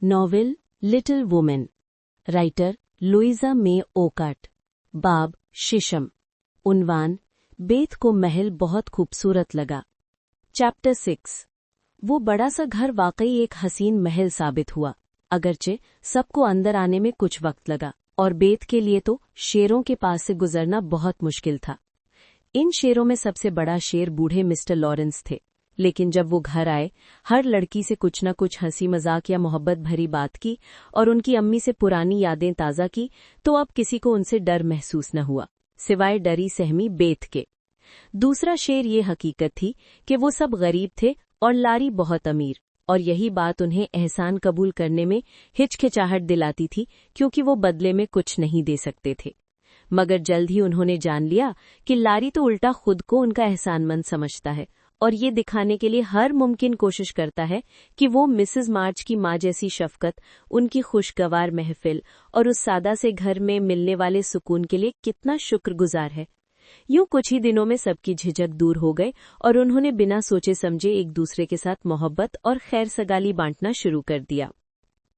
Novel Little Women, writer Louisa May Alcott, बाब शिशम। उन्वान, Beth को महल बहुत खूबसूरत लगा। चैप्टर 6। वो बड़ा सा घर वाकई एक हसीन महल साबित हुआ, अगरचे सबको अंदर आने में कुछ वक्त लगा, और बेथ के लिए तो शेरों के पास से गुजरना बहुत मुश्किल था। इन शेरों में सबसे बड़ा शेर बूढ़े मिस्टर लॉरेंस थे, लेकिन जब वो घर आए, हर लड़की से कुछ न कुछ हंसी मजाक या मोहब्बत भरी बात की और उनकी अम्मी से पुरानी यादें ताज़ा की, तो अब किसी को उनसे डर महसूस न हुआ, सिवाय डरी सहमी बेथ के। दूसरा शेर ये हकीकत थी कि वो सब गरीब थे और लारी बहुत अमीर, और यही बात उन्हें एहसान कबूल करने में हिचकिचाहट दिलाती थी, क्योंकि वो बदले में कुछ नहीं दे सकते थे। मगर जल्द ही उन्होंने जान लिया कि लारी तो उल्टा खुद को उनका एहसानमंद समझता है और ये दिखाने के लिए हर मुमकिन कोशिश करता है कि वो मिसेस मार्च की माँ जैसी शफकत, उनकी खुशगवार महफिल और उस सादा से घर में मिलने वाले सुकून के लिए कितना शुक्रगुजार है। यूं कुछ ही दिनों में सबकी झिझक दूर हो गए और उन्होंने बिना सोचे समझे एक दूसरे के साथ मोहब्बत और खैर सगाली बांटना शुरू कर दिया।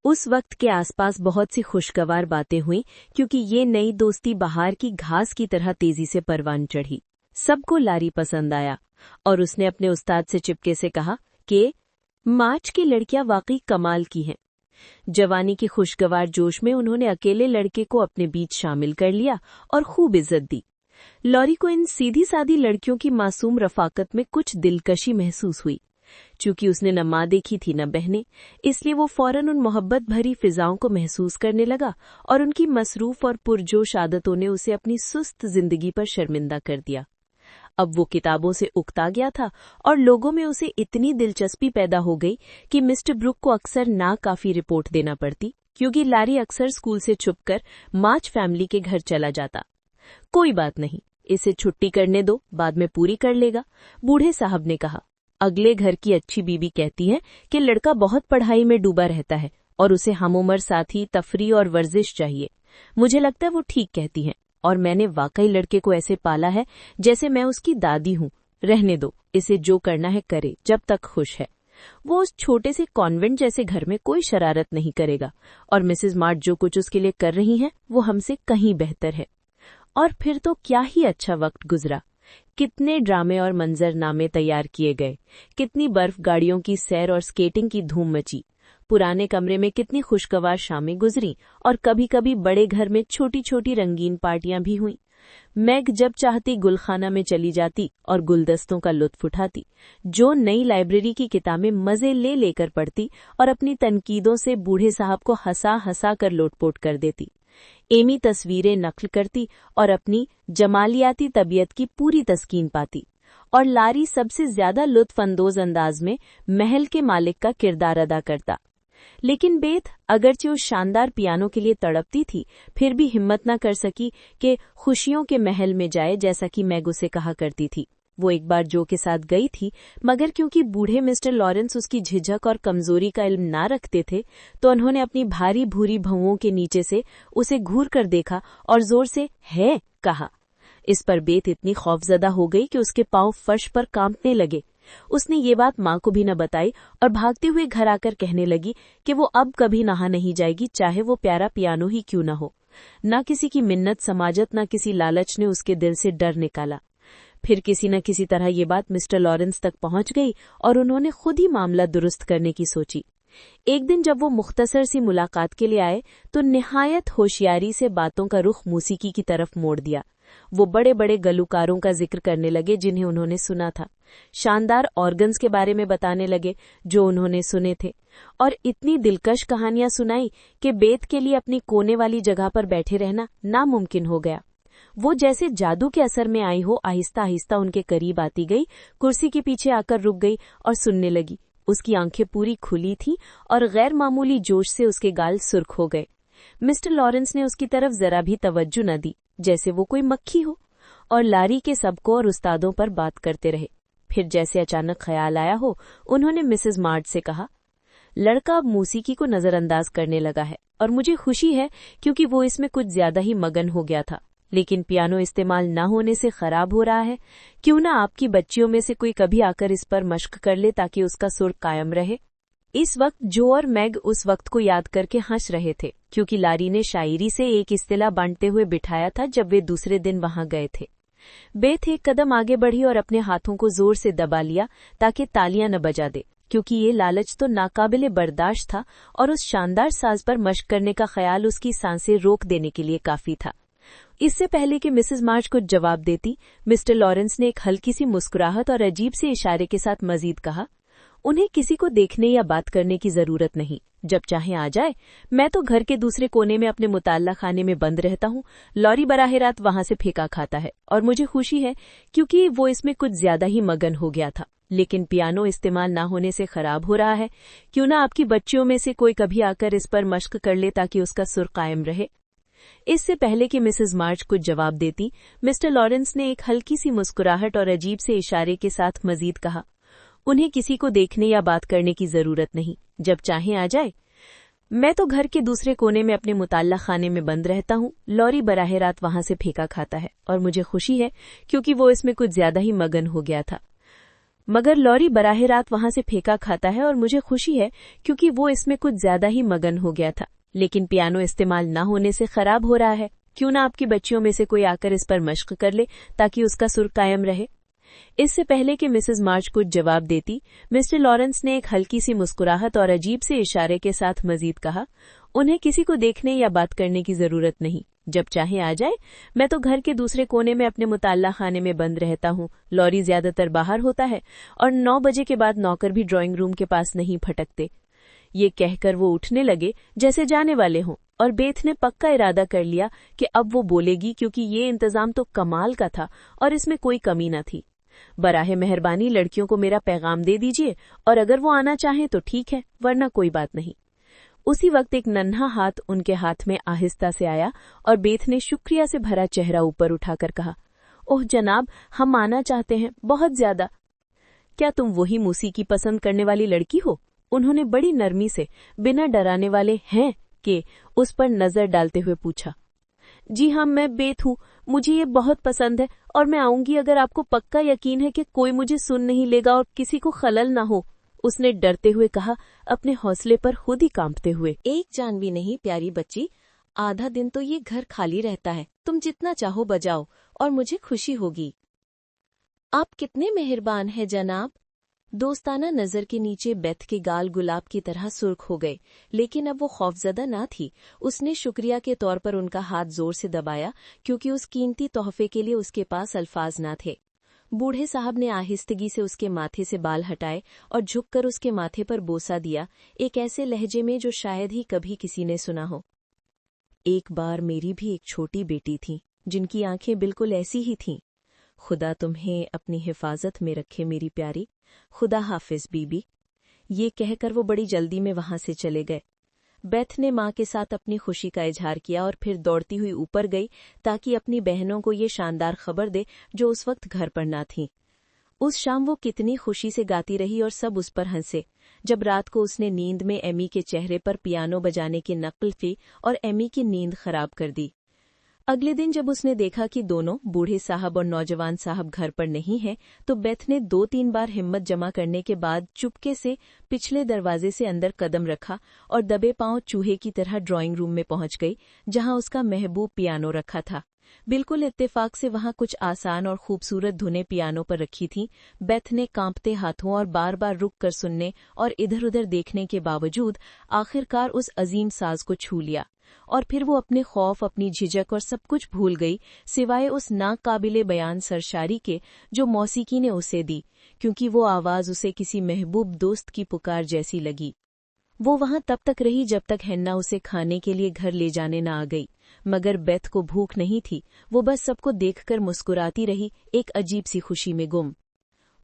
उस वक्त के आसपास बहुत सी खुशगवार बातें हुईं, क्योंकि ये नई दोस्ती बहार की घास की तरह तेजी से परवान चढ़ी। सबको लारी पसंद आया और उसने अपने उस्ताद से चिपके से कहा कि मार्च की लड़कियां वाकई कमाल की हैं। जवानी की खुशगवार जोश में उन्होंने अकेले लड़के को अपने बीच शामिल कर लिया और खूब इज्जत दी। लॉरी को इन सीधी सादी लड़कियों की मासूम रफाकत में कुछ दिलकशी महसूस हुई। चूंकि उसने न माँ देखी थी न बहनें, इसलिए वो फौरन उन मोहब्बत भरी फिजाओं को महसूस करने लगा और उनकी मसरूफ और पुरजोश आदतों ने उसे अपनी सुस्त जिंदगी पर शर्मिंदा कर दिया। अब वो किताबों से उकता गया था और लोगों में उसे इतनी दिलचस्पी पैदा हो गई कि मिस्टर ब्रुक को अक्सर नाकाफी रिपोर्ट देना पड़ती, क्योंकि लारी अक्सर स्कूल से छुपकर मार्च फैमिली के घर चला जाता। कोई बात नहीं, इसे छुट्टी करने दो, बाद में पूरी कर लेगा, बूढ़े साहब ने कहा। अगले घर की अच्छी बीबी कहती है कि लड़का बहुत पढ़ाई में डूबा रहता है और उसे हमउम्र साथी, तफरी और वर्जिश चाहिए। मुझे लगता है वो ठीक कहती हैं, और मैंने वाकई लड़के को ऐसे पाला है जैसे मैं उसकी दादी हूँ। रहने दो, इसे जो करना है करे, जब तक खुश है। वो उस छोटे से कॉन्वेंट जैसे घर में कोई शरारत नहीं करेगा, और मिसेस मार्च जो कुछ उसके लिए कर रही हैं वो हमसे कहीं बेहतर है। और फिर तो क्या ही अच्छा वक्त गुजरा। कितने ड्रामे और मंजरनामे तैयार किए गए, कितनी बर्फ गाड़ियों की सैर और स्केटिंग की धूम मची। पुराने कमरे में कितनी खुशगवार शामें गुजरी और कभी कभी बड़े घर में छोटी छोटी रंगीन पार्टियां भी हुईं। मैग जब चाहती गुलखाना में चली जाती और गुलदस्तों का लुत्फ उठाती। जो नई लाइब्रेरी की किताबें मजे ले लेकर पढ़ती और अपनी तनकीदों से बूढ़े साहब को हंसा हंसा कर लोटपोट कर देती। एमी तस्वीरें नकल करती और अपनी जमालियाती तबीयत की पूरी तस्कीन पाती। और लारी सबसे ज्यादा लुत्फअंदोज अंदाज में महल के मालिक का किरदार अदा करता। लेकिन बेथ अगरचे उस शानदार पियानो के लिए तड़पती थी, फिर भी हिम्मत न कर सकी कि खुशियों के महल में जाए, जैसा कि मैग उसे कहा करती थी। वो एक बार जो के साथ गई थी, मगर क्योंकि बूढ़े मिस्टर लॉरेंस उसकी झिझक और कमजोरी का इल्म ना रखते थे, तो उन्होंने अपनी भारी भूरी भौंवों के नीचे से उसे घूर कर देखा और जोर से है कहा। इस पर बेथ इतनी खौफजदा हो गई कि उसके पांव फर्श पर कांपने लगे। उसने ये बात माँ को भी न बताई और भागते हुए घर आकर कहने लगी कि वो अब कभी नहा नहीं जाएगी, चाहे वो प्यारा पियानो ही क्यों न हो। न किसी की मिन्नत समाजत, न किसी लालच ने उसके दिल से डर निकाला। फिर किसी न किसी तरह ये बात मिस्टर लॉरेंस तक पहुंच गई और उन्होंने खुद ही मामला दुरुस्त करने की सोची। एक दिन जब वो मुख्तसर सी मुलाकात के लिए आए, तो निहायत होशियारी से बातों का रुख मौसीकी की तरफ मोड़ दिया। वो बड़े बड़े गलुकारों का जिक्र करने लगे जिन्हें उन्होंने सुना था, शानदार ऑर्गन्स के बारे में बताने लगे जो उन्होंने सुने थे, और इतनी दिलकश कहानियां सुनाई कि बेथ के लिए अपनी कोने वाली जगह पर बैठे रहना नामुमकिन हो गया। वो जैसे जादू के असर में आई हो, आहिस्ता आहिस्ता उनके करीब आती गई, कुर्सी के पीछे आकर रुक गई और सुनने लगी। उसकी आंखें पूरी खुली थीं और गैर मामूली जोश से उसके गाल सुर्ख हो गए। मिस्टर लॉरेंस ने उसकी तरफ जरा भी तवज्जो न दी, जैसे वो कोई मक्खी हो, और लारी के सबको और उस्तादों पर बात करते रहे। फिर जैसे अचानक ख्याल आया हो, उन्होंने मिसेस मार्च से कहा, लड़का अब मौसीकी को नजरअंदाज करने लगा है और मुझे खुशी है, क्योंकि वो इसमें कुछ ज्यादा ही मगन हो गया था। लेकिन पियानो इस्तेमाल न होने से खराब हो रहा है। क्यों ना आपकी बच्चियों में से कोई कभी आकर इस पर मश्क कर ले, ताकि उसका सुर कायम रहे। इस वक्त जो और मैग उस वक्त को याद करके हंस रहे थे, क्योंकि लारी ने शायरी से एक इस्तिला बांटते हुए बिठाया था जब वे दूसरे दिन वहां गए थे। बेथ एक कदम आगे बढ़ी और अपने हाथों को जोर से दबा लिया ताकि तालियां न बजा दे, क्योंकि ये लालच तो नाकाबिले बर्दाश्त था और उस शानदार साज पर मश्क करने का ख्याल उसकी सांसें रोक देने के लिए काफी था। इससे पहले कि मिसेस मार्च कुछ जवाब देती, मिस्टर लॉरेंस ने एक हल्की सी मुस्कुराहट और अजीब से इशारे के साथ मजीद कहा, उन्हें किसी को देखने या बात करने की जरूरत नहीं, जब चाहे आ जाए। मैं तो घर के दूसरे कोने में अपने मुताल्ला खाने में बंद रहता हूँ। लॉरी बराह रात वहां से फेंका खाता है और मुझे खुशी है क्योंकि वो इसमें कुछ ज्यादा ही मगन हो गया था। लेकिन पियानो इस्तेमाल ना होने से खराब हो रहा है। क्यों ना आपकी बच्चियों में से कोई कभी आकर इस पर मश्क कर ले ताकि उसका सुर कायम रहे। इससे पहले कि मिसेस मार्च कुछ जवाब देती, मिस्टर लॉरेंस ने एक हल्की सी मुस्कुराहट और अजीब से इशारे के साथ मजीद कहा, उन्हें किसी को देखने या बात करने की जरूरत नहीं, जब चाहे आ जाए। मैं तो घर के दूसरे कोने में अपने मुताल्ला खाने में बंद रहता हूँ। लॉरी बराह रात वहां से फेंका खाता है और मुझे खुशी है क्योंकि वो इसमें कुछ ज्यादा ही मगन हो गया था। मगर लॉरी बराह रात वहां से फेंका खाता है और मुझे खुशी है क्योंकि वो इसमें कुछ ज्यादा ही मगन हो गया था। लेकिन पियानो इस्तेमाल न होने से खराब हो रहा है। क्यों ना आपकी बच्चियों में से कोई आकर इस पर मश्क कर ले ताकि उसका सुर कायम रहे। इससे पहले कि मिसेस मार्च कुछ जवाब देती, मिस्टर लॉरेंस ने एक हल्की सी मुस्कुराहट और अजीब से इशारे के साथ मजीद कहा, उन्हें किसी को देखने या बात करने की जरूरत नहीं, जब चाहे आ जाए। मैं तो घर के दूसरे कोने में अपने मुताल्ला खाने में बंद रहता हूँ। लॉरी ज्यादातर बाहर होता है और 9 बजे के बाद नौकर भी ड्राइंग रूम के पास नहीं फटकते। ये कहकर वो उठने लगे जैसे जाने वाले हों और बेथ ने पक्का इरादा कर लिया कि अब वो बोलेगी, क्योंकि ये इंतजाम तो कमाल का था और इसमें कोई कमी न थी। बराहे मेहरबानी लड़कियों को मेरा पैगाम दे दीजिए और अगर वो आना चाहें तो ठीक है, वरना कोई बात नहीं। उसी वक्त एक नन्हा हाथ उनके हाथ में आहिस्ता से आया और बेथ ने शुक्रिया से भरा चेहरा ऊपर उठाकर कहा, ओह जनाब, हम आना चाहते हैं, बहुत ज्यादा। क्या तुम वही मौसीकी पसंद करने वाली लड़की हो? उन्होंने बड़ी नरमी से, बिना डराने वाले हैं कि उस पर नजर डालते हुए पूछा। जी हाँ, मैं बेथ हूँ, मुझे ये बहुत पसंद है और मैं आऊंगी अगर आपको पक्का यकीन है कि कोई मुझे सुन नहीं लेगा और किसी को खलल ना हो, उसने डरते हुए कहा, अपने हौसले पर खुद ही कांपते हुए। एक जान भी नहीं प्यारी बच्ची, आधा दिन तो ये घर खाली रहता है, तुम जितना चाहो बजाओ और मुझे खुशी होगी। आप कितने मेहरबान हैं जनाब। दोस्ताना नजर के नीचे बेथ के गाल गुलाब की तरह सुर्ख हो गए, लेकिन अब वो खौफजदा ना थी। उसने शुक्रिया के तौर पर उनका हाथ जोर से दबाया, क्योंकि उस कीमती तोहफे के लिए उसके पास अल्फाज ना थे। बूढ़े साहब ने आहिस्तगी से उसके माथे से बाल हटाए और झुककर उसके माथे पर बोसा दिया, एक ऐसे लहजे में जो शायद ही कभी किसी ने सुना हो। एक बार मेरी भी एक छोटी बेटी थी, जिनकी आंखें बिल्कुल ऐसी ही थीं। खुदा तुम्हें अपनी हिफाजत में रखे मेरी प्यारी। खुदा हाफिज बीबी। ये कहकर वो बड़ी जल्दी में वहां से चले गए। बेथ ने मां के साथ अपनी खुशी का इजहार किया और फिर दौड़ती हुई ऊपर गई ताकि अपनी बहनों को ये शानदार खबर दे जो उस वक्त घर पर ना थीं। उस शाम वो कितनी खुशी से गाती रही और सब उस पर हंसे। जब रात को उसने नींद में एमी के चेहरे पर पियानो बजाने की नकल की और एमी की नींद खराब कर दी। अगले दिन जब उसने देखा कि दोनों, बूढ़े साहब और नौजवान साहब, घर पर नहीं हैं, तो बेथ ने 2-3 बार हिम्मत जमा करने के बाद चुपके से पिछले दरवाजे से अंदर कदम रखा और दबे पांव चूहे की तरह ड्राइंग रूम में पहुंच गई, जहां उसका महबूब पियानो रखा था। बिल्कुल इत्तेफाक से वहां कुछ आसान और खूबसूरत धुनें पियानो पर रखी थीं। बेथ ने कांपते हाथों और बार बार रुक कर सुनने और इधर-उधर देखने के बावजूद आखिरकार उस अजीम साज को छू लिया और फिर वो अपने खौफ, अपनी झिझक और सब कुछ भूल गई, सिवाय उस नाकाबिले बयान सरशारी के जो मौसीकी ने उसे दी, क्योंकि वो आवाज उसे किसी महबूब दोस्त की पुकार जैसी लगी। वो वहां तब तक रही जब तक हेन्ना उसे खाने के लिए घर ले जाने न आ गई, मगर बेथ को भूख नहीं थी। वो बस सबको देखकर मुस्कुराती रही, एक अजीब सी खुशी में गुम।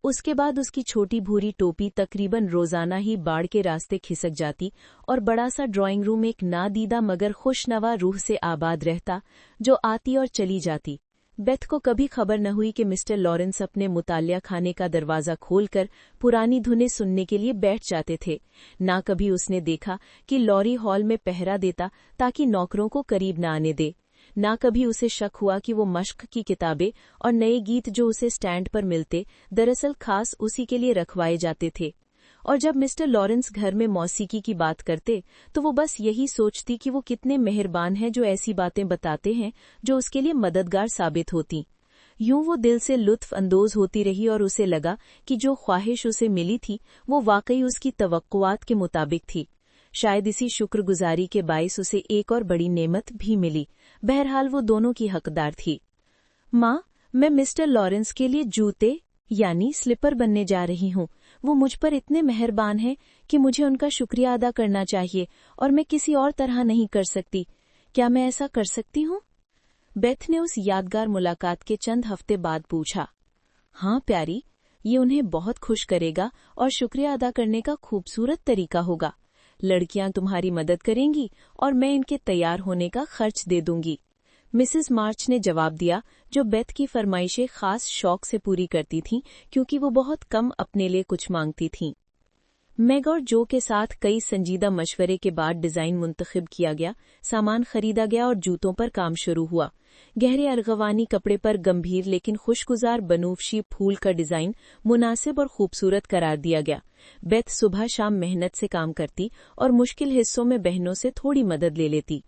उसके बाद उसकी छोटी भूरी टोपी तकरीबन रोजाना ही बाढ़ के रास्ते खिसक जाती और बड़ा सा ड्राइंग रूम एक नादीदा मगर खुशनवा रूह से आबाद रहता, जो आती और चली जाती। बेथ को कभी खबर न हुई कि मिस्टर लॉरेंस अपने मुतालिया खाने का दरवाजा खोलकर पुरानी धुनें सुनने के लिए बैठ जाते थे। ना कभी उसने देखा कि लॉरी हॉल में पहरा देता ताकि नौकरों को करीब न आने दे। ना कभी उसे शक हुआ कि वो मश्क की किताबें और नए गीत जो उसे स्टैंड पर मिलते, दरअसल खास उसी के लिए रखवाए जाते थे। और जब मिस्टर लॉरेंस घर में मौसीकी की बात करते तो वो बस यही सोचती कि वो कितने मेहरबान हैं जो ऐसी बातें बताते हैं जो उसके लिए मददगार साबित होती। यूं वो दिल से लुत्फ अंदोज होती रही और उसे लगा कि जो ख्वाहिश उसे मिली थी वो वाकई उसकी तवक्कुआत के मुताबिक थी। शायद इसी शुक्रगुजारी के बाइस उसे एक और बड़ी नेमत भी मिली। बहरहाल वो दोनों की हकदार थी। माँ, मैं मिस्टर लॉरेंस के लिए जूते यानी स्लीपर बनने जा रही हूँ। वो मुझ पर इतने मेहरबान हैं कि मुझे उनका शुक्रिया अदा करना चाहिए और मैं किसी और तरह नहीं कर सकती। क्या मैं ऐसा कर सकती हूँ? बेथ ने उस यादगार मुलाकात के चंद हफ्ते बाद पूछा। हाँ प्यारी, ये उन्हें बहुत खुश करेगा और शुक्रिया अदा करने का खूबसूरत तरीका होगा। लड़कियां तुम्हारी मदद करेंगी और मैं इनके तैयार होने का खर्च दे दूंगी। मिसेस मार्च ने जवाब दिया, जो बेथ की फरमाइशें खास शौक से पूरी करती थीं क्योंकि वो बहुत कम अपने लिए कुछ मांगती थीं। मैग और जो के साथ कई संजीदा मशवरे के बाद डिजाइन मुंतखब किया गया, सामान खरीदा गया और जूतों पर काम शुरू हुआ। गहरे अर्गवानी कपड़े पर गंभीर लेकिन खुशगुजार बनूफशी फूल का डिजाइन मुनासिब और खूबसूरत करार दिया गया। बेथ सुबह शाम मेहनत से काम करती और मुश्किल हिस्सों में बहनों से थोड़ी मदद ले लेती।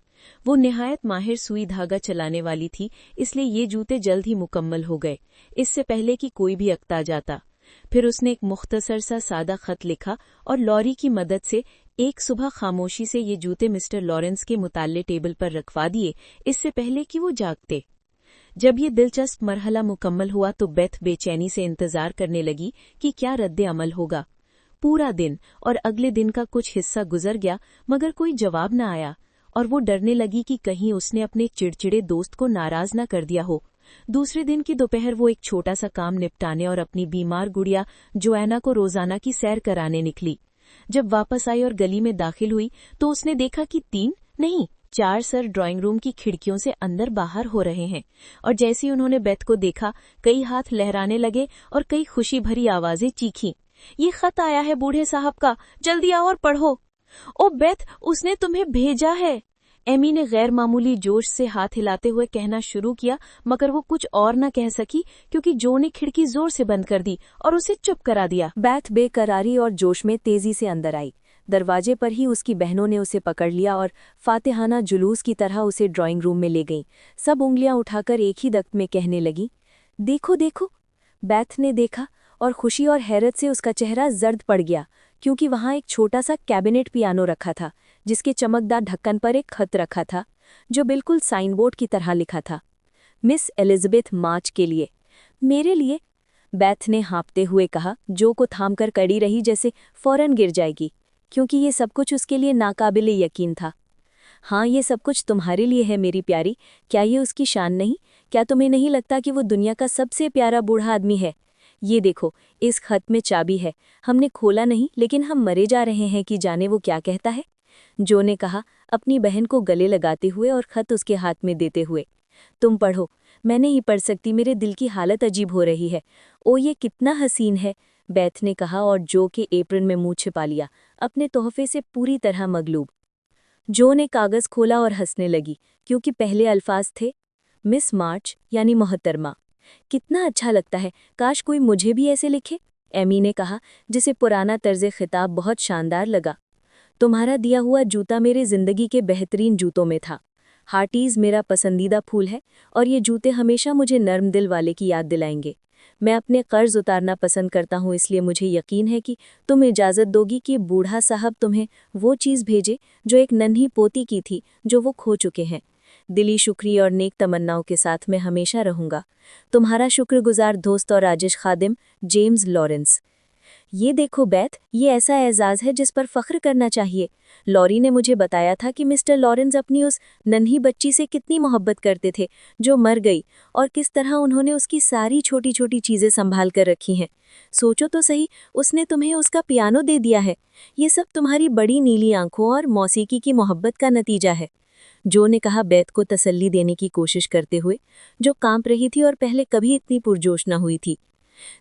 वो निहायत माहिर सुई धागा चलाने वाली थी, इसलिए ये जूते जल्द ही मुकम्मल हो गए, इससे पहले कि कोई भी अकता जाता। फिर उसने एक मुख्तसर सा सादा खत लिखा और लॉरी की मदद से एक सुबह खामोशी से ये जूते मिस्टर लॉरेंस के मुताल्ले टेबल पर रखवा दिए, इससे पहले कि वो जागते। जब ये दिलचस्प मरहला मुकम्मल हुआ तो बेथ बेचैनी से इंतजार करने लगी कि क्या रद्द अमल होगा। पूरा दिन और अगले दिन का कुछ हिस्सा गुजर गया मगर कोई जवाब न आया और वो डरने लगी कि कहीं उसने अपने चिड़चिड़े दोस्त को नाराज न कर दिया हो। दूसरे दिन की दोपहर वो एक छोटा सा काम निपटाने और अपनी बीमार गुड़िया जोएना को रोजाना की सैर कराने निकली। जब वापस आई और गली में दाखिल हुई तो उसने देखा कि 3 नहीं 4 सर ड्राइंग रूम की खिड़कियों से अंदर बाहर हो रहे हैं और जैसे ही उन्होंने बेथ को देखा कई हाथ लहराने लगे और कई खुशी भरी आवाजें चीखीं। ये खत आया है बूढ़े साहब का, जल्दी आओ और पढ़ो। ओ बेथ, उसने तुम्हें भेजा है। एमी ने गैर मामूली जोश से हाथ हिलाते हुए कहना शुरू किया मगर वो कुछ और न कह सकी क्योंकि जो ने खिड़की जोर से बंद कर दी और उसे चुप करा दिया। बेथ बेकरारी और जोश में तेजी से अंदर आई। दरवाजे पर ही उसकी बहनों ने उसे पकड़ लिया और फातिहाना जुलूस की तरह उसे ड्राइंग रूम में ले गईं। सब उंगलियां उठाकर एक ही दक्त में कहने लगी, देखो देखो। बेथ ने देखा और खुशी और हैरत से उसका चेहरा जर्द पड़ गया क्योंकि वहां एक छोटा सा कैबिनेट पियानो रखा था जिसके चमकदार ढक्कन पर एक खत रखा था जो बिल्कुल साइनबोर्ड की तरह लिखा था, मिस एलिजाबेथ मार्च के लिए। मेरे लिए? बेथ ने हाँपते हुए कहा, जो को थामकर कड़ी रही जैसे फौरन गिर जाएगी क्योंकि ये सब कुछ उसके लिए नाकाबिले यकीन था। हाँ, ये सब कुछ तुम्हारे लिए है मेरी प्यारी। क्या ये उसकी शान नहीं? क्या तुम्हें नहीं लगता कि वो दुनिया का सबसे प्यारा बूढ़ा आदमी है? ये देखो, इस खत में चाबी है। हमने खोला नहीं लेकिन हम मरे जा रहे हैं कि जाने वो क्या कहता है। जो ने कहा, अपनी बहन को गले लगाते हुए और खत उसके हाथ में देते हुए। तुम पढ़ो। मैं नहीं पढ़ सकती, मेरे दिल की हालत अजीब हो रही है। ओ ये कितना हसीन है, बेथ ने कहा और जो के एप्रन में मुंह छिपा लिया, अपने तोहफे से पूरी तरह मगलूब। जो ने कागज खोला और हंसने लगी क्योंकि पहले अल्फाज थे, मिस मार्च यानी मोहतरमा। कितना अच्छा लगता है, काश कोई मुझे भी ऐसे लिखे, एमी ने कहा जिसे पुराना तर्ज खिताब बहुत शानदार लगा। तुम्हारा दिया हुआ जूता मेरे जिंदगी के बेहतरीन जूतों में था। हार्टीज मेरा पसंदीदा फूल है और ये जूते हमेशा मुझे नर्म दिल वाले की याद दिलाएंगे। मैं अपने कर्ज उतारना पसंद करता हूँ, इसलिए मुझे यकीन है कि तुम इजाज़त दोगी कि बूढ़ा साहब तुम्हें वो चीज़ भेजे जो एक नन्ही पोती की थी जो वो खो चुके हैं। दिली शुक्रिया और नेक तमन्नाओं के साथ मैं हमेशा रहूँगा, तुम्हारा शुक्रगुजार दोस्त और आजिश खादिम जेम्स लॉरेंस। ये देखो बेथ, ये ऐसा एजाज़ है जिस पर फ़ख्र करना चाहिए। लॉरी ने मुझे बताया था कि मिस्टर लॉरेंस अपनी उस नन्ही बच्ची से कितनी मोहब्बत करते थे जो मर गई और किस तरह उन्होंने उसकी सारी छोटी छोटी चीज़ें संभाल कर रखी हैं। सोचो तो सही, उसने तुम्हें उसका पियानो दे दिया है। ये सब तुम्हारी बड़ी नीली आंखों और मौसीकी की मोहब्बत का नतीजा है। जो ने कहा बेथ को तसल्ली देने की कोशिश करते हुए, जो कांप रही थी और पहले कभी इतनी पुरजोश न हुई थी।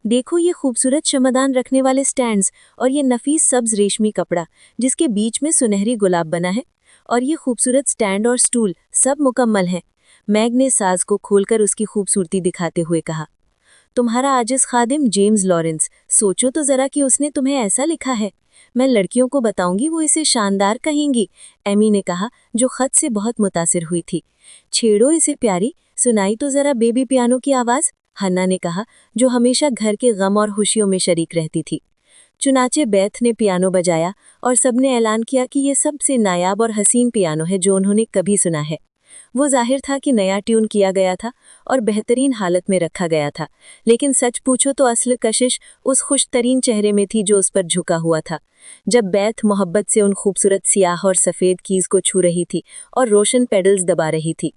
देखो ये खूबसूरत चमदान रखने वाले स्टैंड्स और ये नफीस सब्ज रेशमी कपड़ा जिसके बीच में सुनहरी गुलाब बना है, और ये खूबसूरत स्टैंड और स्टूल सब मुकम्मल हैं। मैग ने साज को खोलकर उसकी खूबसूरती दिखाते हुए कहा, तुम्हारा आजिज़ खादिम जेम्स लॉरेंस। सोचो तो जरा कि उसने तुम्हें ऐसा लिखा है। मैं लड़कियों को बताऊंगी, वो इसे शानदार कहेंगी, एमी ने कहा, जो खत से बहुत मुतासिर हुई थी। छेड़ो इसे प्यारी, सुनाई तो जरा बेबी पियानो की आवाज, हन्ना ने कहा, जो हमेशा घर के गम और खुशियों में शरीक रहती थी। चुनाचे बैथ ने पियानो बजाया और सबने ऐलान किया कि ये सबसे नायाब और हसीन पियानो है जो उन्होंने कभी सुना है। वो जाहिर था कि नया ट्यून किया गया था और बेहतरीन हालत में रखा गया था, लेकिन सच पूछो तो असल कशिश उस खुशतरीन चेहरे में थी जो उस पर झुका हुआ था। जब बैथ मोहब्बत से उन खूबसूरत सियाह और सफ़ेद कीज को छू रही थी और रोशन पेडल्स दबा रही थी।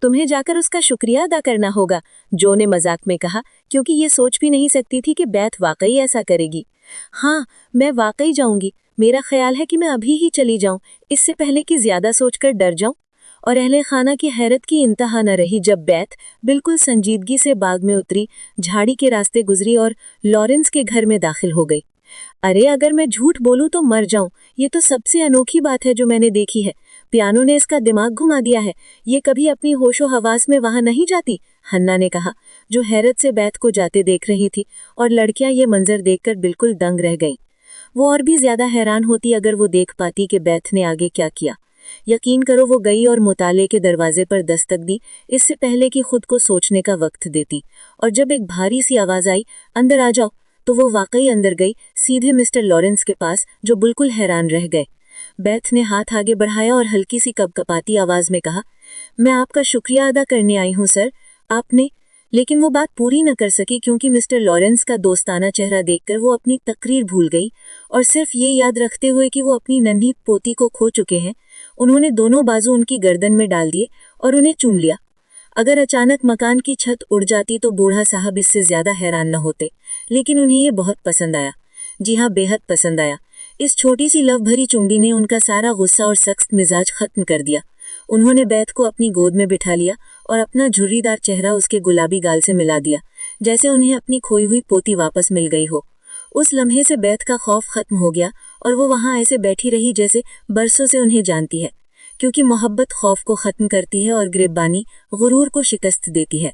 तुम्हें जाकर उसका शुक्रिया अदा करना होगा, जो ने मजाक में कहा, क्योंकि ये सोच भी नहीं सकती थी कि बैथ वाकई ऐसा करेगी। हाँ, मैं वाकई जाऊंगी। मेरा ख्याल है कि मैं अभी ही चली जाऊं, इससे पहले कि ज्यादा सोचकर डर जाऊं। और अहले खाना की हैरत की इंतहा न रही जब बैथ बिल्कुल संजीदगी से बाग में उतरी, झाड़ी के रास्ते गुजरी और लॉरेंस के घर में दाखिल हो गई। अरे अगर मैं झूठ बोलूं तो मर जाऊं, ये तो सबसे अनोखी बात है जो मैंने देखी है। पियानो ने इसका दिमाग घुमा दिया है, ये कभी अपनी होशो हवास में वहां नहीं जाती, हन्ना ने कहा, जो हैरत से बैथ को जाते देख रही थी, और लड़कियां ये मंजर देखकर बिल्कुल दंग रह गईं। वो और भी ज्यादा हैरान होती अगर वो देख पाती कि बैथ ने आगे क्या किया। यकीन करो वो गई और मुताले के दरवाजे पर दस्तक दी, इससे पहले कि खुद को सोचने का वक्त देती। और जब एक भारी सी आवाज आई, अंदर आ जाओ, तो वो वाकई अंदर गई, सीधे मिस्टर लॉरेंस के पास, जो बिल्कुल हैरान रह गए। बैथ ने हाथ आगे बढ़ाया और हल्की सी कपकपाती आवाज में कहा, मैं आपका शुक्रिया अदा करने आई हूँ सर, आपने। लेकिन वो बात पूरी न कर सकी क्योंकि मिस्टर लॉरेंस का दोस्ताना चेहरा देखकर वो अपनी तकरीर भूल गई और सिर्फ ये याद रखते हुए कि वो अपनी नन्ही पोती को खो चुके हैं, उन्होंने दोनों बाजू उनकी गर्दन में डाल दिए और उन्हें चूम लिया। अगर अचानक मकान की छत उड़ जाती तो बूढ़ा साहब इससे ज्यादा हैरान न होते, लेकिन उन्हें ये बहुत पसंद आया। जी हाँ, बेहद पसंद आया। इस छोटी सी लव भरी चुंडी ने उनका सारा गुस्सा और सख्त मिजाज खत्म कर दिया। उन्होंने बैथ को अपनी गोद में बिठा लिया और अपना झुर्रीदार चेहरा उसके गुलाबी गाल से मिला दिया, जैसे उन्हें अपनी खोई हुई पोती वापस मिल गई हो। उस लम्हे से बैथ का खौफ खत्म हो गया और वो वहां ऐसे बैठी रही जैसे बरसों से उन्हें जानती है, क्योंकि मोहब्बत खौफ को खत्म करती है और गिरबानी गुरूर को शिकस्त देती है।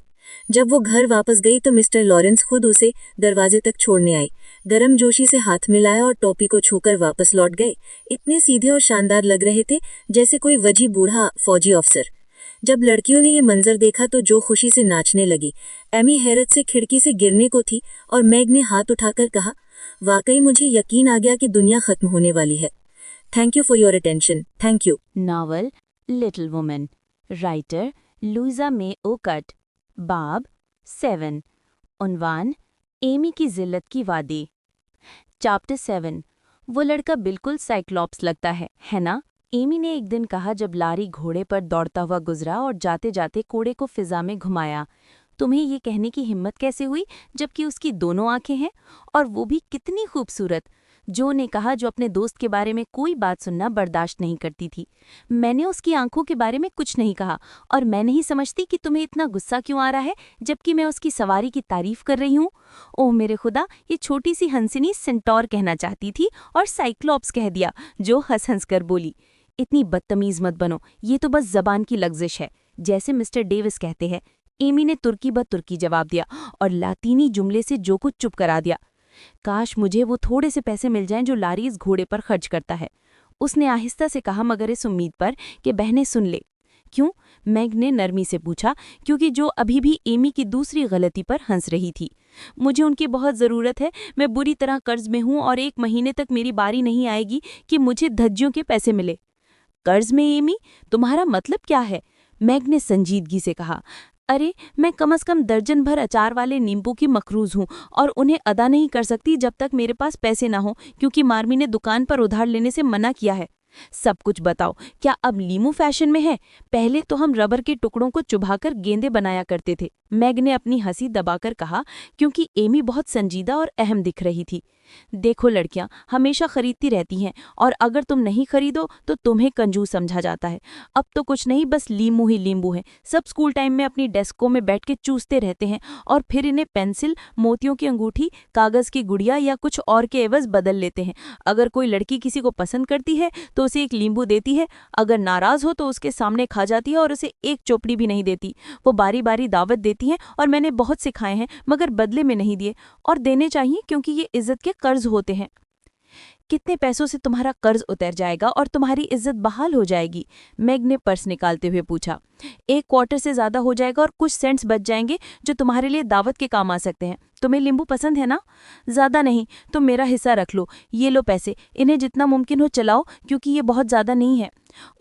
जब वो घर वापस गई तो मिस्टर लॉरेंस खुद उसे दरवाजे तक छोड़ने आई, गर्म जोशी से हाथ मिलाया और टोपी को छूकर वापस लौट गए। इतने सीधे और शानदार लग रहे थे जैसे कोई वजी बूढ़ा फौजी अफसर। जब लड़कियों ने ये मंजर देखा तो जो खुशी से नाचने लगी। एमी हैरत से खिड़की से गिरने को थी और मैग ने हाथ उठाकर कहा, वाकई मुझे यकीन आ गया कि दुनिया खत्म होने वाली है। Thank you for your attention. Thank you. Novel Little Women, writer Louisa May Alcott, बाब 7, उन्वान एमी की जिल्लत की वादी। चैप्टर 7। वो लड़का बिल्कुल साइक्लॉप्स लगता है ना? एमी ने एक दिन कहा जब लारी घोड़े पर दौड़ता हुआ गुजरा और जाते जाते कोड़े को फिजा में घुमाया। तुम्हें ये कहने की हिम्मत कैसे हुई जबकि उसकी दोनों आंखें हैं, और वो भी कितनी खूबसूरत? जो ने कहा, जो अपने दोस्त के बारे में कोई बात सुनना बर्दाश्त नहीं करती थी। मैंने उसकी आंखों के बारे में कुछ नहीं कहा, और मैं नहीं समझती कि तुम्हें इतना गुस्सा क्यों आ रहा है जबकि मैं उसकी सवारी की तारीफ कर रही हूँ। ओह मेरे खुदा, ये छोटी सी हंसिनी सेंटोर कहना चाहती थी और साइक्लॉप्स कह दिया, जो हंस हंस कर बोली। इतनी बदतमीज मत बनो, ये तो बस जबान की लग्जिश है, जैसे मिस्टर डेविस कहते हैं। एमी ने तुर्की ब तुर्की जवाब दिया और लातीनी जुमले से जो कुछ चुप करा दिया। काश मुझे वो थोड़े से पैसे मिल जाएं जो लारी इस घोड़े पर खर्च करता है, उसने आहिस्ता से कहा, मगर इस उम्मीद पर कि बहनें सुन ले। क्यों? मैग ने नरमी से पूछा, क्योंकि जो अभी भी एमी की दूसरी गलती पर हंस रही थी। मुझे उनकी बहुत ज़रूरत है, मैं बुरी तरह कर्ज में हूँ और 1 महीने तक मेरी बारी नहीं आएगी कि मुझे धज्जियों के पैसे मिले। कर्ज में एमी? तुम्हारा मतलब क्या है? मैग ने संजीदगी से कहा, अरे मैं कम से कम दर्जन भर अचार वाले नींबू की मकरूज हूँ और उन्हें अदा नहीं कर सकती जब तक मेरे पास पैसे ना हो, क्योंकि मार्मी ने दुकान पर उधार लेने से मना किया है। सब कुछ बताओ, क्या अब लीमू फैशन में है? पहले तो हम रबर के टुकड़ों को चुभाकर गेंदे बनाया करते थे, मैग ने अपनी हंसी दबाकर कहा, क्योंकि एमी बहुत संजीदा और अहम दिख रही थी। देखो लड़कियां हमेशा खरीदती रहती हैं, और अगर तुम नहीं खरीदो तो तुम्हें कंजूस समझा जाता है। अब तो कुछ नहीं, बस लींबू ही लींबू है। सब स्कूल टाइम में अपनी डेस्कों में बैठ के चूसते रहते हैं और फिर इन्हें पेंसिल, मोतियों की अंगूठी, कागज की गुड़िया या कुछ और के एवज बदल लेते हैं। अगर कोई लड़की किसी को पसंद करती है तो उसे 1 लींबू देती है, अगर नाराज हो तो उसके सामने खा जाती है और उसे 1 चोपड़ी भी नहीं देती। वो बारी बारी दावत देती हैं और मैंने बहुत सिखाए हैं, मगर बदले में नहीं दिए, और देने चाहिए क्योंकि ये इज्जत के कर्ज होते हैं। कितने पैसों से तुम्हारा कर्ज उतर जाएगा और तुम्हारी इज्जत बहाल हो जाएगी? मैग ने पर्स निकालते हुए पूछा। 1 क्वार्टर से ज्यादा हो जाएगा और कुछ सेंट्स बच जाएंगे जो तुम्हारे लिए दावत के काम आ सकते हैं। तुम्हें नींबू पसंद है ना? ज्यादा नहीं तो मेरा हिस्सा रख लो। ये लो पैसे, इन्हें जितना मुमकिन हो चलाओ क्योंकि ये बहुत ज्यादा नहीं है।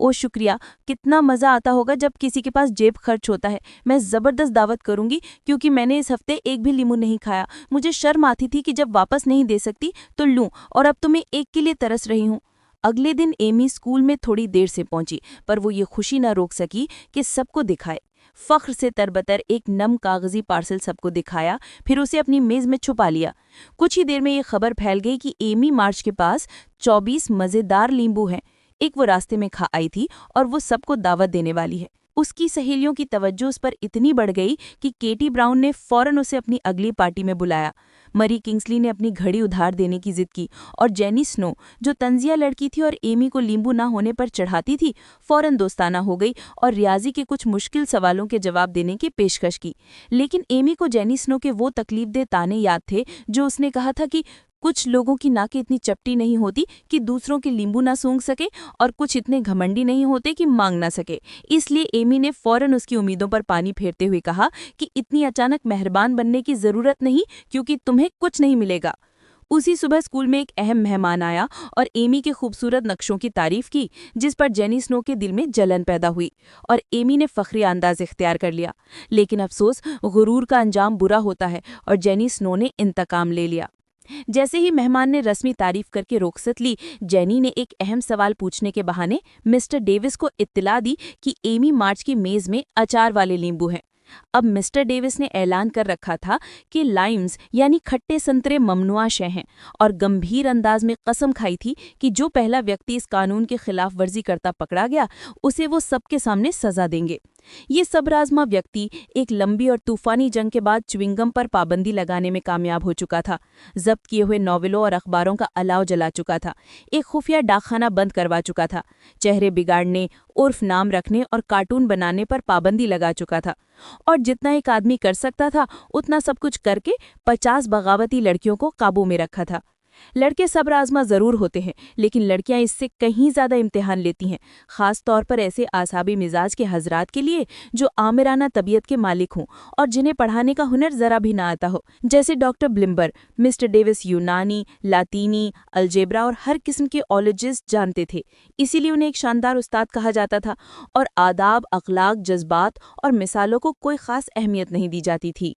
ओ शुक्रिया, कितना मजा आता होगा जब किसी के पास जेब खर्च होता है। मैं जबरदस्त दावत करूंगी क्योंकि मैंने इस हफ्ते एक भी नींबू नहीं खाया। मुझे शर्म आती थी कि जब वापस नहीं दे सकती तो लूं, और अब तो मैं एक के लिए तरस रही हूं। अगले दिन एमी स्कूल में थोड़ी देर से पहुंची, पर वो ये खुशी न रोक सकी कि सबको दिखाए। फख्र से तरबतर एक नम कागजी पार्सल सबको दिखाया, फिर उसे अपनी मेज में छुपा लिया। कुछ ही देर में ये खबर फैल गई कि एमी मार्च के पास 24 मजेदार नींबू हैं। एक वो रास्ते में खा आई थी और वो सबको दावत देने वाली है। उसकी सहेलियों की तवज्जो उस पर इतनी बढ़ गई कि केटी ब्राउन ने फौरन उसे अपनी अगली पार्टी में बुलाया। मरी किंग्सली ने अपनी घड़ी उधार देने की जिद की और जेनी स्नो, जो तंजिया लड़की थी और एमी को नींबू ना होने पर चढ़ाती थी, फौरन दोस्ताना हो गई और रियाजी के कुछ मुश्किल सवालों के जवाब देने की पेशकश की। लेकिन एमी को जेनी स्नो के वो तकलीफदेह ताने याद थे जो उसने कहा था कि कुछ लोगों की नाकें इतनी चपटी नहीं होती कि दूसरों के नींबू ना सूंघ सके, और कुछ इतने घमंडी नहीं होते कि मांग ना सके। इसलिए एमी ने फौरन उसकी उम्मीदों पर पानी फेरते हुए कहा कि इतनी अचानक मेहरबान बनने की जरूरत नहीं, क्योंकि तुम्हें कुछ नहीं मिलेगा। उसी सुबह स्कूल में एक अहम मेहमान आया और एमी के खूबसूरत नक्शों की तारीफ की, जिस पर जेनी स्नो के दिल में जलन पैदा हुई और एमी ने फखरी अंदाज इख्तियार कर लिया। लेकिन अफसोस, गुरूर का अंजाम बुरा होता है और जेनी स्नो ने इंतकाम ले लिया। जैसे ही मेहमान ने रस्मी तारीफ करके रुखसत ली, जेनी ने एक अहम सवाल पूछने के बहाने मिस्टर डेविस को इत्तला दी कि एमी मार्च की मेज में अचार वाले नींबू हैं। अब मिस्टर डेविस ने ऐलान कर रखा था कि लाइम्स यानी खट्टे संतरे ममनुआ शय हैं, और गंभीर अंदाज में कसम खाई थी कि जो पहला व्यक्ति इस कानून के खिलाफ वर्जी करता पकड़ा गया, उसे वो सबके सामने सजा देंगे। ये सबराजमा व्यक्ति एक लंबी और तूफानी जंग के बाद च्युइंगम पर पाबंदी लगाने में कामयाब हो चुका था, जब्त किए हुए नॉवेलों और अखबारों का अलाव जला चुका था, एक खुफिया डाकखाना बंद करवा चुका था, चेहरे बिगाड़ने, उर्फ नाम रखने और कार्टून बनाने पर पाबंदी लगा चुका था, और जितना एक आदमी कर सकता था उतना सब कुछ करके 50 बगावती लड़कियों को काबू में रखा था। लड़के सब्र आजमा जरूर होते हैं, लेकिन लड़कियां इससे कहीं ज्यादा इम्तिहान लेती हैं, खास तौर पर ऐसे आसाबी मिजाज के हजरात के लिए जो आमिराना तबीयत के मालिक हों और जिन्हें पढ़ाने का हुनर जरा भी ना आता हो, जैसे डॉक्टर ब्लिम्बर। मिस्टर डेविस यूनानी, लातीनी, अलजेब्रा और हर किस्म के ओलॉजिस्ट जानते थे, इसीलिए उन्हें एक शानदार उस्ताद कहा जाता था, और आदाब, अखलाक, जज्बात और मिसालों को कोई खास अहमियत नहीं दी जाती थी।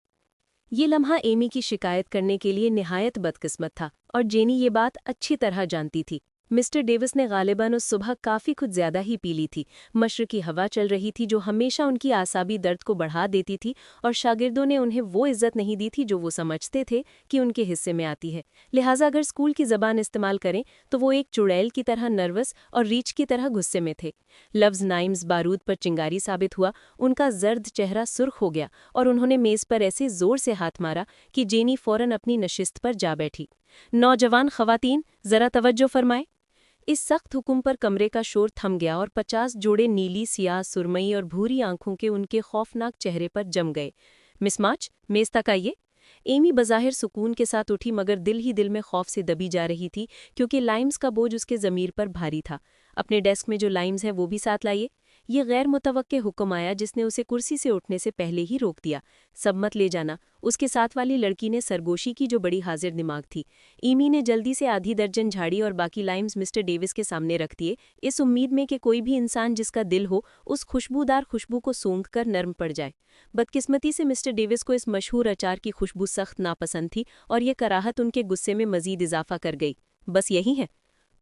ये लम्हा एमी की शिकायत करने के लिए निहायत बदकिस्मत था, और जेनी ये बात अच्छी तरह जानती थी। मिस्टर डेविस ने गालिबन उस सुबह काफ़ी कुछ ज़्यादा ही पी ली थी। मशरक़ी हवा चल रही थी जो हमेशा उनकी आसाबी दर्द को बढ़ा देती थी, और शागिर्दों ने उन्हें वो इज़्ज़त नहीं दी थी जो वो समझते थे कि उनके हिस्से में आती है। लिहाजा अगर स्कूल की ज़बान इस्तेमाल करें तो वो एक चुड़ैल की तरह नर्वस और रीछ की तरह गुस्से में थे। लफ्ज़ नाइम्स बारूद पर चिंगारी साबित हुआ। उनका जर्द चेहरा सुर्ख हो गया और उन्होंने मेज़ पर ऐसे ज़ोर से हाथ मारा कि जेनी फ़ौरन अपनी नशिस्त पर जा बैठी। नौजवान ख़वातीन, ज़रा तवज्जो फरमाएं। इस सख्त हुक्म पर कमरे का शोर थम गया और 50 जोड़े नीली, सियाह, सुरमई और भूरी आंखों के उनके खौफनाक चेहरे पर जम गए। मिस मार्च, मेज़ तक आइए। एमी बज़ाहिर सुकून के साथ उठी, मगर दिल ही दिल में खौफ से दबी जा रही थी, क्योंकि लाइम्स का बोझ उसके ज़मीर पर भारी था। अपने डेस्क में जो लाइम्स हैं वो भी साथ लाइए। ये गैर मुतवक्के हुक्म आया जिसने उसे कुर्सी से उठने से पहले ही रोक दिया। सब मत ले जाना, उसके साथ वाली लड़की ने सरगोशी की जो बड़ी हाजिर दिमाग थी। एमी ने जल्दी से आधी दर्जन झाड़ी और बाकी लाइम्स मिस्टर डेविस के सामने रख दिए, इस उम्मीद में कि कोई भी इंसान जिसका दिल हो उस खुशबूदार खुशबू को सूंघ कर नर्म पड़ जाए। बदकिस्मती से मिस्टर डेविस को इस मशहूर अचार की खुशबू सख्त नापसंद थी, और ये कराहत उनके गुस्से में मजीद इजाफा कर गई। बस यही है?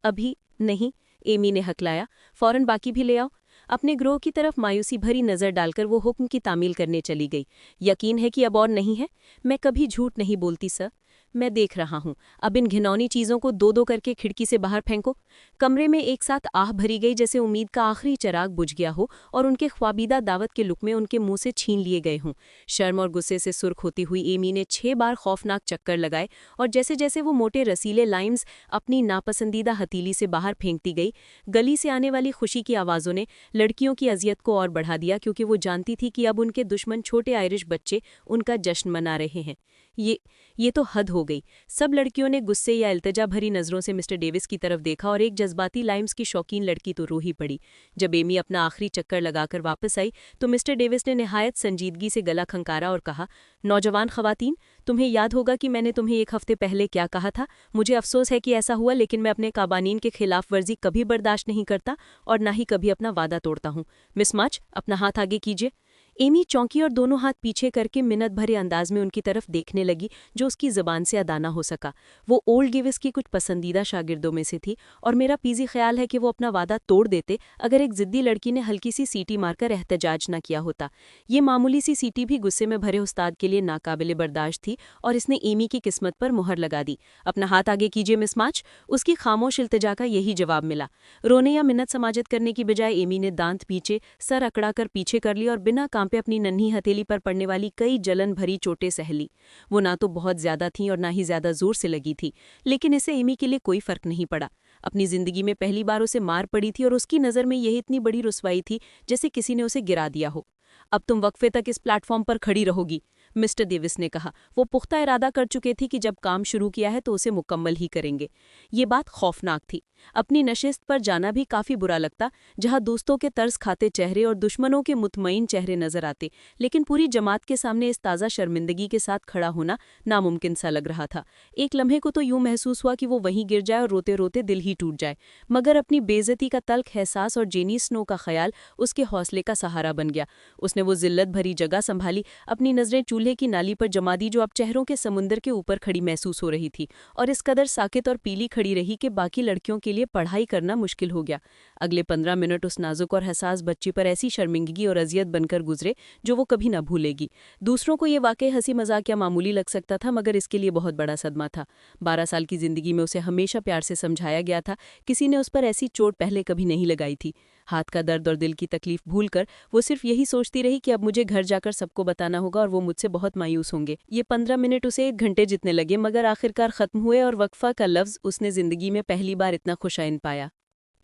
अभी नहीं, एमी ने हकलाया। फौरन बाकी भी ले आओ। अपने ग्रोह की तरफ मायूसी भरी नज़र डालकर वो हुक्म की तामील करने चली गई। यकीन है कि अब और नहीं है? मैं कभी झूठ नहीं बोलती सर। मैं देख रहा हूँ। अब इन घिनौनी चीज़ों को दो दो करके खिड़की से बाहर फेंको। कमरे में एक साथ आह भरी गई, जैसे उम्मीद का आखिरी चिराग बुझ गया हो और उनके ख्वाबीदा दावत के लुक़मे उनके मुंह से छीन लिए गए हों। शर्म और गुस्से से सुर्ख होती हुई एमी ने 6 बार खौफनाक चक्कर लगाए, और जैसे जैसे वो मोटे रसीले लाइम्स अपनी नापसंदीदा हथीली से बाहर फेंकती गई, गली से आने वाली खुशी की आवाज़ों ने लड़कियों की अजियत को और बढ़ा दिया, क्योंकि वो जानती थी कि अब उनके दुश्मन छोटे आयरिश बच्चे उनका जश्न मना रहे हैं। ये तो हद हो गई। सब लड़कियों ने गुस्से या इल्तिजा भरी नज़रों से मिस्टर डेविस की तरफ देखा और एक जज्बाती लाइम्स की शौकीन लड़की तो रो ही पड़ी। जब एमी अपना आखिरी चक्कर लगाकर वापस आई तो मिस्टर डेविस ने निहायत संजीदगी से गला खंकारा और कहा, नौजवान खवातीन, तुम्हें याद होगा कि मैंने तुम्हें एक हफ्ते पहले क्या कहा था। मुझे अफसोस है कि ऐसा हुआ, लेकिन मैं अपने काबानीन के खिलाफ वर्जी कभी बर्दाश्त नहीं करता और ना ही कभी अपना वादा तोड़ता हूँ। मिस मार्च, अपना हाथ आगे कीजिए। एमी चौंकी और दोनों हाथ पीछे करके मिन्नत भरे अंदाज में उनकी तरफ देखने लगी, जो उसकी ज़बान से अदा ना हो सका। वो ओल्ड गिविस की कुछ पसंदीदा शागिर्दों में से थी और मेरा पीजी ख्याल है कि वो अपना वादा तोड़ देते अगर एक ज़िद्दी लड़की ने हल्की सी सीटी मारकर एहतजाज न किया होता। ये मामूली सी सीटी भी गुस्से में भरे उस्ताद के लिए नाकाबिले बर्दाश्त थी और इसने एमी की किस्मत पर मुहर लगा दी। अपना हाथ आगे कीजिए मिस मार्च। उसकी खामोश इल्तिजा का यही जवाब मिला। रोने या मिन्नत समाजत करने की बजाय एमी ने दांत पीछे, सर अकड़ा कर पीछे कर ली और बिना पे अपनी नन्ही हथेली पर पड़ने वाली कई जलन भरी चोटें सह ली। वो ना तो बहुत ज्यादा थीं और ना ही ज्यादा जोर से लगी थी, लेकिन इससे एमी के लिए कोई फर्क नहीं पड़ा। अपनी जिंदगी में पहली बार उसे मार पड़ी थी और उसकी नज़र में यह इतनी बड़ी रुसवाई थी जैसे किसी ने उसे गिरा दिया हो। अब तुम वक्फे तक इस प्लेटफॉर्म पर खड़ी रहोगी, मिस्टर डेविस ने कहा। वो पुख्ता इरादा कर चुके थे कि जब काम शुरू किया है तो उसे मुकम्मल ही करेंगे। ये बात खौफनाक थी। अपनी नशिस्त पर जाना भी काफ़ी बुरा लगता, जहां दोस्तों के तर्स खाते चेहरे और दुश्मनों के मुतमईन चेहरे नजर आते, लेकिन पूरी जमात के सामने इस ताज़ा शर्मिंदगी के साथ खड़ा होना नामुमकिन सा लग रहा था। एक लम्हे को तो यूं महसूस हुआ कि वो वहीं गिर जाए और रोते रोते दिल ही टूट जाए, मगर अपनी बेइज्जती का तल्ख एहसास और जेनी स्नो का ख्याल उसके हौसले का सहारा बन गया। उसने वो जिल्लत भरी जगह संभाली, अपनी नज़रें चूल्हे की नाली पर जमा दी जो अब चेहरों के समुंदर के ऊपर खड़ी महसूस हो रही थी, और इस कदर साकित और पीली खड़ी रही कि बाकी लड़कियों के लिए पढ़ाई करना मुश्किल हो गया। अगले 15 मिनट उस नाजुक और हसास बच्ची पर ऐसी शर्मिंदगी और अजियत बनकर गुजरे जो वो कभी न भूलेगी। दूसरों को ये वाकई हंसी मजाक या मामूली लग सकता था, मगर इसके लिए बहुत बड़ा सदमा था। 12 साल की जिंदगी में उसे हमेशा प्यार से समझाया गया था, किसी ने उस पर ऐसी चोट पहले कभी नहीं लगाई थी। हाथ का दर्द और दिल की तकलीफ भूलकर वो सिर्फ यही सोचती रही कि अब मुझे घर जाकर सबको बताना होगा और वो मुझसे बहुत मायूस होंगे। ये 15 मिनट उसे 1 घंटे जितने लगे, मगर आखिरकार खत्म हुए और वक्फा का लफ्ज उसने जिंदगी में पहली बार इतना खुशाइन पाया।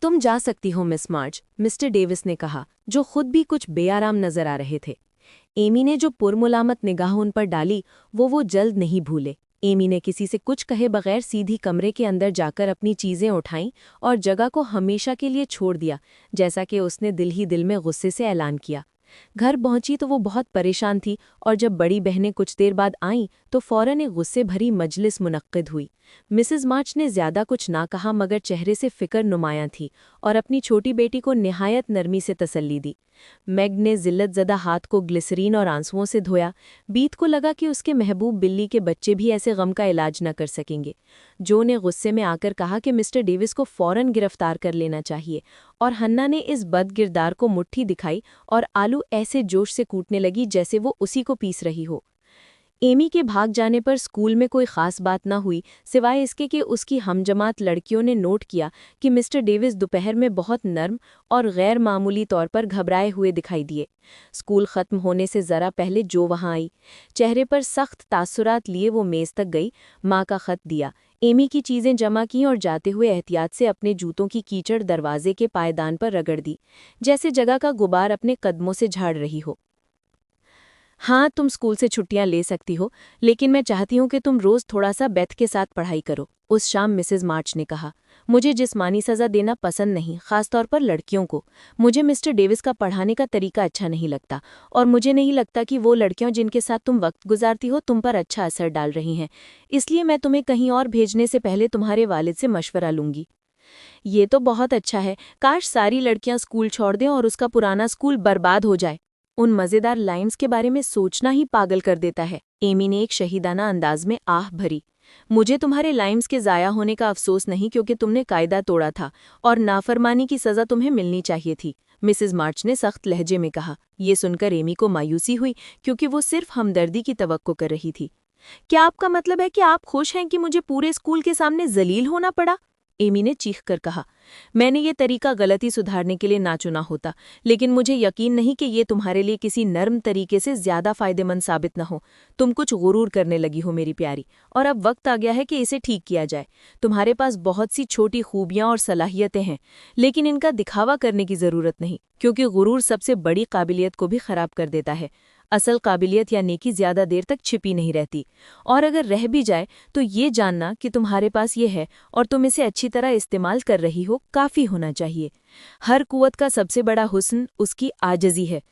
तुम जा सकती हो मिस मार्च, मिस्टर डेविस ने कहा, जो खुद भी कुछ बेआराम नजर आ रहे थे। एमी ने जो पुरमुलामत निगाह उन पर डाली वो जल्द नहीं भूले। एमी ने किसी से कुछ कहे बगैर सीधी कमरे के अंदर जाकर अपनी चीजें उठाईं और जगह को हमेशा के लिए छोड़ दिया, जैसा कि उसने दिल ही दिल में गुस्से से ऐलान किया। घर पहुंची तो वो बहुत परेशान थी और जब बड़ी बहनें कुछ देर बाद आईं तो फौरन एक गुस्से भरी मजलिस मुनक्किद हुई। मिसेस मार्च ने ज्यादा कुछ ना कहा, मगर चेहरे से फिक्र नुमायां थी और अपनी छोटी बेटी को निहायत नरमी से तसल्ली दी। मैग ने जिल्लतज़दा हाथ को ग्लिसरीन और आंसुओं से धोया। बीत को लगा कि उसके महबूब बिल्ली के बच्चे भी ऐसे गम का इलाज न कर सकेंगे। जो ने गुस्से में आकर कहा कि मिस्टर डेविस को फौरन गिरफ्तार कर लेना चाहिए, और हन्ना ने इस बदकिरदार को मुट्ठी दिखाई और आलू ऐसे जोश से कूटने लगी जैसे वो उसी को पीस रही हो। एमी के भाग जाने पर स्कूल में कोई खास बात न हुई, सिवाय इसके कि उसकी हमजमात लड़कियों ने नोट किया कि मिस्टर डेविस दोपहर में बहुत नर्म और गैर मामूली तौर पर घबराए हुए दिखाई दिए। स्कूल खत्म होने से ज़रा पहले जो वहाँ आई, चेहरे पर सख्त तासुरात लिए वो मेज़ तक गई, माँ का खत दिया, एमी की चीज़ें जमा की और जाते हुए एहतियात से अपने जूतों की कीचड़ दरवाजे के पायदान पर रगड़ दी, जैसे जगह का गुबार अपने कदमों से झाड़ रही हो। हाँ, तुम स्कूल से छुट्टियां ले सकती हो, लेकिन मैं चाहती हूँ कि तुम रोज़ थोड़ा सा बेथ के साथ पढ़ाई करो, उस शाम मिसेस मार्च ने कहा। मुझे जिस्मानी सज़ा देना पसंद नहीं, ख़ासतौर पर लड़कियों को। मुझे मिस्टर डेविस का पढ़ाने का तरीका अच्छा नहीं लगता, और मुझे नहीं लगता कि वो लड़कियां जिनके साथ तुम वक्त गुजारती हो तुम पर अच्छा असर डाल रही हैं। इसलिए मैं तुम्हें कहीं और भेजने से पहले तुम्हारे वालिद से मशवरा लूँगी। ये तो बहुत अच्छा है। काश सारी लड़कियां स्कूल छोड़ दें और उसका पुराना स्कूल बर्बाद हो जाए। उन मज़ेदार लाइन्स के बारे में सोचना ही पागल कर देता है। एमी ने एक शहीदाना अंदाज में आह भरी। मुझे तुम्हारे लाइम्स के ज़ाया होने का अफसोस नहीं, क्योंकि तुमने कायदा तोड़ा था और नाफरमानी की सज़ा तुम्हें मिलनी चाहिए थी, मिसेस मार्च ने सख्त लहजे में कहा। ये सुनकर एमी को मायूसी हुई, क्योंकि वो सिर्फ हमदर्दी की तवक्को कर रही थी। क्या आपका मतलब है कि आप खुश हैं कि मुझे पूरे स्कूल के सामने जलील होना पड़ा? एमी ने चीख कर कहा। मैंने ये तरीका गलती सुधारने के लिए ना चुना होता, लेकिन मुझे यकीन नहीं कि ये तुम्हारे लिए किसी नर्म तरीके से ज्यादा फायदेमंद साबित न हो। तुम कुछ गुरूर करने लगी हो मेरी प्यारी, और अब वक्त आ गया है कि इसे ठीक किया जाए। तुम्हारे पास बहुत सी छोटी खूबियां और सलाहियतें हैं, लेकिन इनका दिखावा करने की जरूरत नहीं, क्योंकि गुरूर सबसे बड़ी काबिलियत को भी खराब कर देता है। असल काबिलियत या नेकी ज्यादा देर तक छिपी नहीं रहती, और अगर रह भी जाए तो ये जानना कि तुम्हारे पास ये है और तुम इसे अच्छी तरह इस्तेमाल कर रही हो काफी होना चाहिए। हर कुव्वत का सबसे बड़ा हुस्न उसकी आजजी है।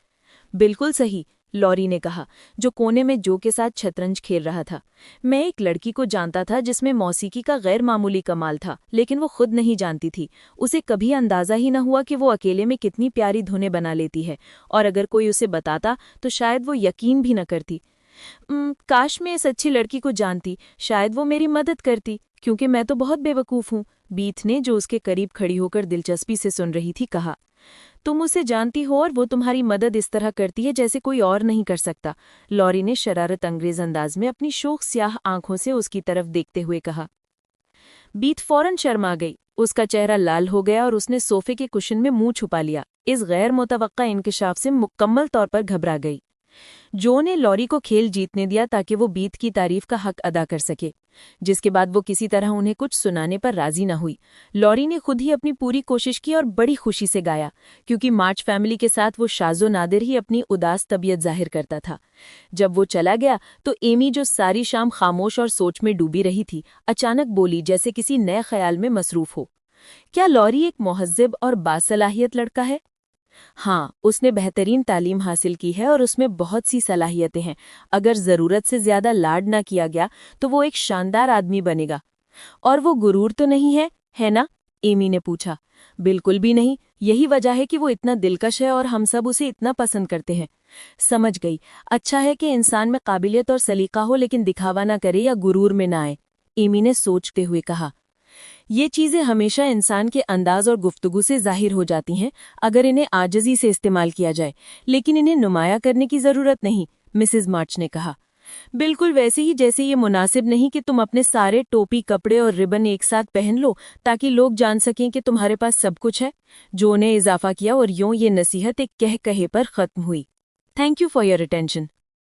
बिल्कुल सही, लॉरी ने कहा, जो कोने में जो के साथ शतरंज खेल रहा था। मैं एक लड़की को जानता था जिसमें मौसीकी का गैर मामूली कमाल था, लेकिन वो खुद नहीं जानती थी। उसे कभी अंदाजा ही न हुआ कि वो अकेले में कितनी प्यारी धुनें बना लेती है, और अगर कोई उसे बताता तो शायद वो यकीन भी न करती। काश मैं इस अच्छी लड़की को जानती, शायद वो मेरी मदद करती, क्योंकि मैं तो बहुत बेवकूफ़ हूँ, बीथ ने, जो उसके करीब खड़ी होकर दिलचस्पी से सुन रही थी, कहा। तुम उसे जानती हो और वो तुम्हारी मदद इस तरह करती है जैसे कोई और नहीं कर सकता, लॉरी ने शरारत अंग्रेज अंदाज में अपनी शोख स्याह आंखों से उसकी तरफ देखते हुए कहा। बीथ फौरन शर्मा गई, उसका चेहरा लाल हो गया और उसने सोफे के कुशन में मुंह छुपा लिया। इस गैर मुतवक्का इंकशाफ से मुकम्मल तौर पर घबरा गई। जो ने लॉरी को खेल जीतने दिया ताकि वो बीथ की तारीफ का हक अदा कर सके, जिसके बाद वो किसी तरह उन्हें कुछ सुनाने पर राजी न हुई। लॉरी ने खुद ही अपनी पूरी कोशिश की और बड़ी खुशी से गाया, क्योंकि मार्च फैमिली के साथ वो शाज़ो नादिर ही अपनी उदास तबीयत जाहिर करता था। जब वो चला गया तो एमी, जो सारी शाम खामोश और सोच में डूबी रही थी, अचानक बोली जैसे किसी नए ख्याल में मसरूफ हो, क्या लॉरी एक मुहज़्ज़ब और बासलाहियत लड़का है? हाँ, उसने बेहतरीन तालीम हासिल की है और उसमें बहुत सी सलाहियतें हैं। अगर ज़रूरत से ज़्यादा लाड ना किया गया तो वो एक शानदार आदमी बनेगा। और वो गुरूर तो नहीं है ना? एमी ने पूछा। बिल्कुल भी नहीं, यही वजह है कि वो इतना दिलकश है और हम सब उसे इतना पसंद करते हैं। समझ गई, अच्छा है कि इंसान में काबिलियत और सलीका हो, लेकिन दिखावा ना करे या गुरूर में ना आए, एमी ने सोचते हुए कहा। ये चीज़ें हमेशा इंसान के अंदाज और गुफ्तगू से जाहिर हो जाती हैं अगर इन्हें आजिज़ी से इस्तेमाल किया जाए, लेकिन इन्हें नुमाया करने की ज़रूरत नहीं, मिसेस मार्च ने कहा। बिल्कुल वैसे ही जैसे ये मुनासिब नहीं कि तुम अपने सारे टोपी, कपड़े और रिबन एक साथ पहन लो ताकि लोग जान सकें कि तुम्हारे पास सब कुछ है, जो ने इजाफा किया, और यूं ये नसीहत एक कह कहे पर ख़त्म हुई। Thank you for your attention.